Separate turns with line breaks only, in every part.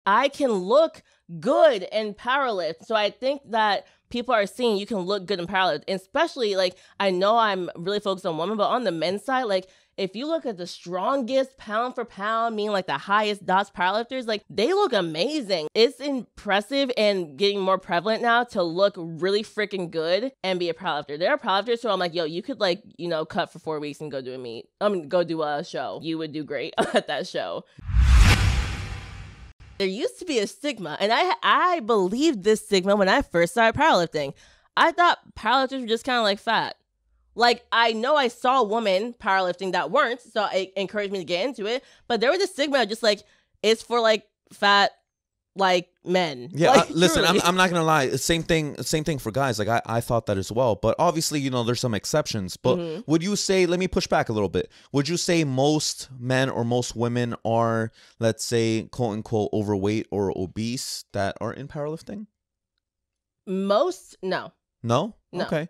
I can look good and powerlift. So I think that people are seeing you can look good and powerlift. And especially, like, I know I'm really focused on women, but on the men's side, like, if you look at the strongest pound for pound, meaning like the highest DOTS powerlifters, like they look amazing. It's impressive and getting more prevalent now to look really freaking good and be a powerlifter. There are powerlifters who I'm like, yo, you could like, you know, cut for 4 weeks and go do a meet. Go do a show. You would do great at that show. There used to be a stigma, and I believed this stigma when I first started powerlifting. I thought powerlifters were just kind of like fat. Like, I know I saw women powerlifting that weren't, so it encouraged me to get into it. But there was a stigma just like, it's for like fat, like men.
Yeah,
like,
listen, I'm not gonna lie. Same thing for guys. Like I thought that as well. But obviously, you know, there's some exceptions. But would you say, let me push back a little bit. Would you say most men or most women are, let's say, quote unquote, overweight or obese that are in powerlifting?
Most, no.
No?
No.
Okay.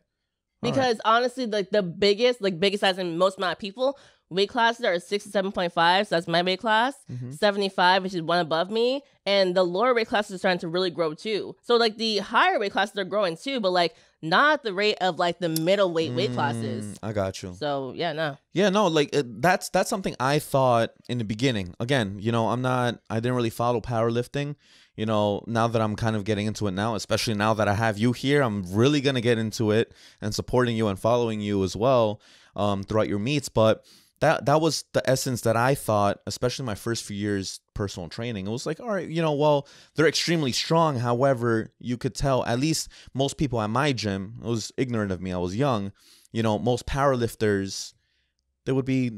Because honestly, like the biggest size in most amount of people, weight classes are 67.5, so that's my weight class, 75, which is one above me, and the lower weight classes are starting to really grow too. So like the higher weight classes are growing too, but like not at the rate of like the middleweight weight classes.
I got you.
So yeah, no.
Yeah, no, like that's something I thought in the beginning. Again, you know, I didn't really follow powerlifting. You know, now that I'm kind of getting into it now, especially now that I have you here, I'm really going to get into it and supporting you and following you as well throughout your meets. But that was the essence that I thought, especially my first few years personal training. It was like, all right, you know, well, they're extremely strong. However, you could tell, at least most people at my gym, it was ignorant of me, I was young, you know, most powerlifters, they would be,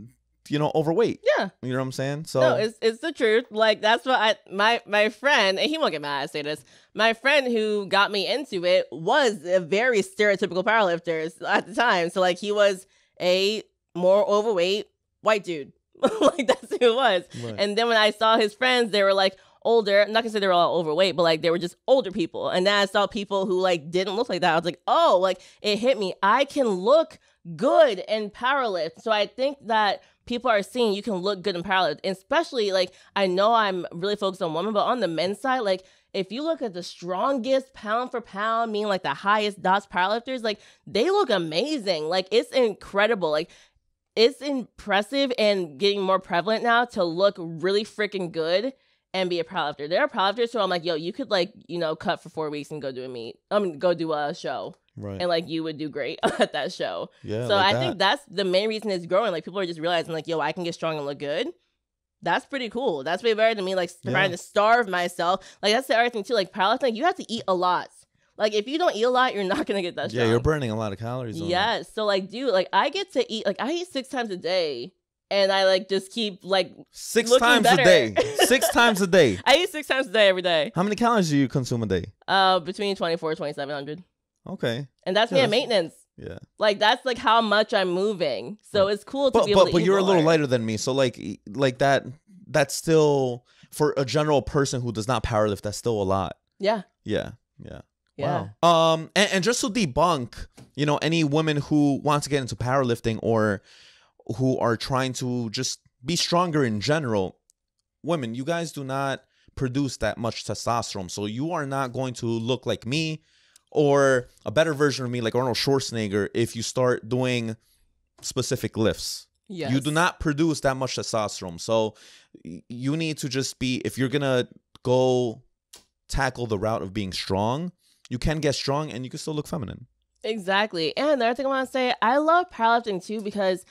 you know, overweight.
Yeah.
You know what I'm saying? So
no, it's the truth. Like that's what my friend, and he won't get mad I say this. My friend who got me into it was a very stereotypical powerlifter at the time. So like he was a more overweight white dude. Like that's who it was. Right. And then when I saw his friends, they were like older. I'm not gonna say they were all overweight, but like they were just older people. And then I saw people who like didn't look like that. I was like, oh, like it hit me. I can look good and powerlift. So I think that people are seeing you can look good and powerlift. And especially like I know I'm really focused on women, but on the men's side, like if you look at the strongest pound for pound, meaning like the highest DOTS powerlifters, like they look amazing. Like it's incredible. Like it's impressive and getting more prevalent now to look really freaking good and be a powerlifter. There are powerlifters who I'm like, yo, you could like, you know, cut for 4 weeks and go do a meet. Go do a show. Right. And like you would do great at that show. Yeah. So like I think that's the main reason it's growing. Like people are just realizing like, yo, I can get strong and look good. That's pretty cool. That's way better than me like trying to starve myself. Like that's the other thing too. Like powerlifting, like, you have to eat a lot. Like if you don't eat a lot, you're not gonna get that strong.
Yeah, you're burning a lot of calories.
Yes. So like, dude, like I get to eat. Like I eat 6 times a day, and I like just keep like
6 times a day. 6 times a day.
I eat 6 times a day every day.
How many calories do you consume a day?
Between 24 and 2,700.
Okay.
And that's me at maintenance.
Yeah.
Like that's like how much I'm moving. So it's cool to be able to eat
But you're
more.
a little lighter than me. So like that's still, for a general person who does not powerlift, that's still a lot.
Yeah.
Yeah. Yeah.
Yeah.
Wow. And just to debunk, you know, any women who want to get into powerlifting or who are trying to just be stronger in general, women, you guys do not produce that much testosterone. So you are not going to look like me or a better version of me like Arnold Schwarzenegger if you start doing specific lifts. Yes. You do not produce that much testosterone. So you need to just be, if you're going to go tackle the route of being strong, you can get strong and you can still look feminine.
Exactly. And the other thing I want to say, I love powerlifting too because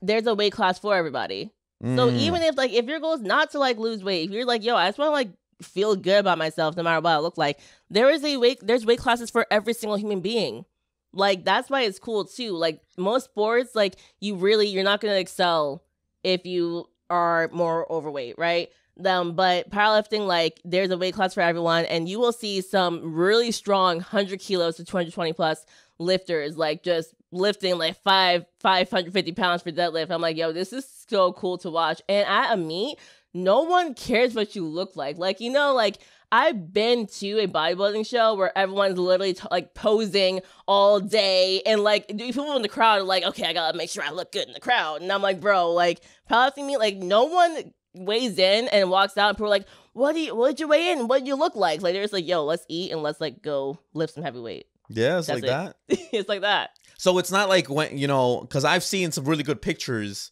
there's a weight class for everybody. So even if like if your goal is not to like lose weight, if you're like, yo, I just want to like feel good about myself no matter what I look like, there's weight classes for every single human being. Like that's why it's cool too. Like most sports, like you're not gonna excel if you are more overweight, right? But powerlifting, like there's a weight class for everyone, and you will see some really strong 100 kilos to 220 plus lifters, like just lifting like 550 pounds for deadlift. I'm like, yo, this is so cool to watch. And at a meet, no one cares what you look like. Like, you know, like I've been to a bodybuilding show where everyone's literally like posing all day, and like people in the crowd are like, okay, I gotta make sure I look good in the crowd. And I'm like, bro, like powerlifting meet, like no one weighs in and walks out and people are like, what did you weigh in? What did you look like? Like, they're just like, yo, let's eat and let's like go lift some heavy weight.
Yeah, it's like that.
It's like that.
So it's not like when, you know, because I've seen some really good pictures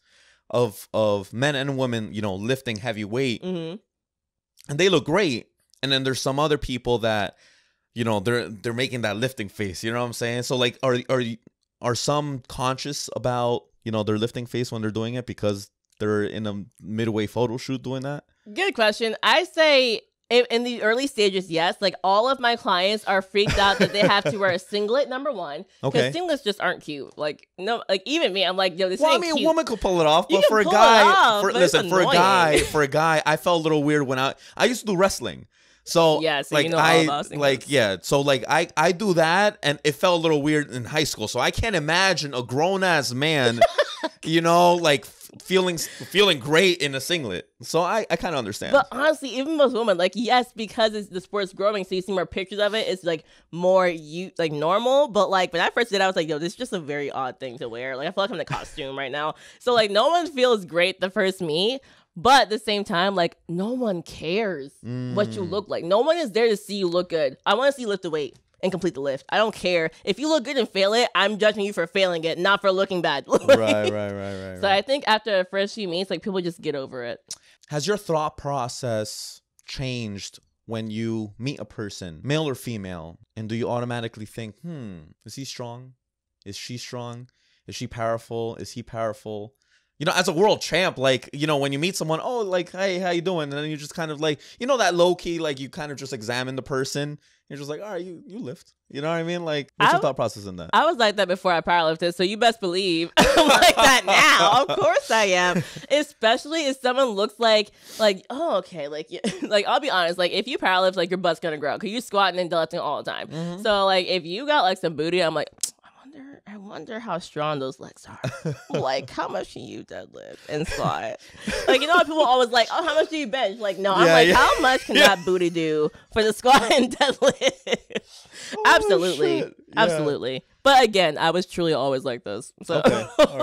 of men and women, you know, lifting heavy weight, and they look great. And then there's some other people that, you know, they're making that lifting face. You know what I'm saying? So like, are some conscious about, you know, their lifting face when they're doing it because they're in a midway photo shoot doing that?
Good question. I say in the early stages, yes. Like, all of my clients are freaked out that they have to wear a singlet, number one. Because singlets just aren't cute. Like, no, like, even me, I'm like, yo, this ain't cute.
A woman could pull it off, but for a guy, for a guy, I felt a little weird when I used to do wrestling. So
yeah, so
like
you know all about
so like I do that, and it felt a little weird in high school. So I can't imagine a grown ass man, you know, like feeling great in a singlet. So I kind of understand.
But honestly, even most women, like, yes, because the sport's growing, so you see more pictures of it. It's like more like normal. But like when I first did it, I was like, yo, this is just a very odd thing to wear. Like, I feel like I'm in a costume right now. So like no one feels great the first meet. But at the same time, like, no one cares what you look like. No one is there to see you look good. I want to see you lift the weight and complete the lift. I don't care. If you look good and fail it, I'm judging you for failing it, not for looking bad.
Right.
So I think after the first few meets, like, people just get over it.
Has your thought process changed when you meet a person, male or female, and do you automatically think, is he strong? Is she strong? Is she powerful? Is he powerful? You know, as a world champ, like, you know, when you meet someone, oh, like, hey, how you doing? And then you just kind of like, you know, that low key, like, you kind of just examine the person. You're just like, all right, you lift. You know what I mean? Like, what's your thought process in that?
I was like that before I powerlifted, so you best believe I'm like that now. Of course I am. Especially if someone looks like, oh, okay, like, like, I'll be honest, like, if you powerlift, like, your butt's gonna grow because you're squatting and deadlifting all the time. So, like, if you got, like, some booty, I'm like, I wonder how strong those legs are. Like, how much can you deadlift and squat? Like, you know how people always like, oh, how much do you bench? Like, no, I'm like, how much can that booty do for the squat and deadlift? Absolutely.
Shit. Yeah.
Absolutely. But again, I was truly always like this. So.
Okay. All right.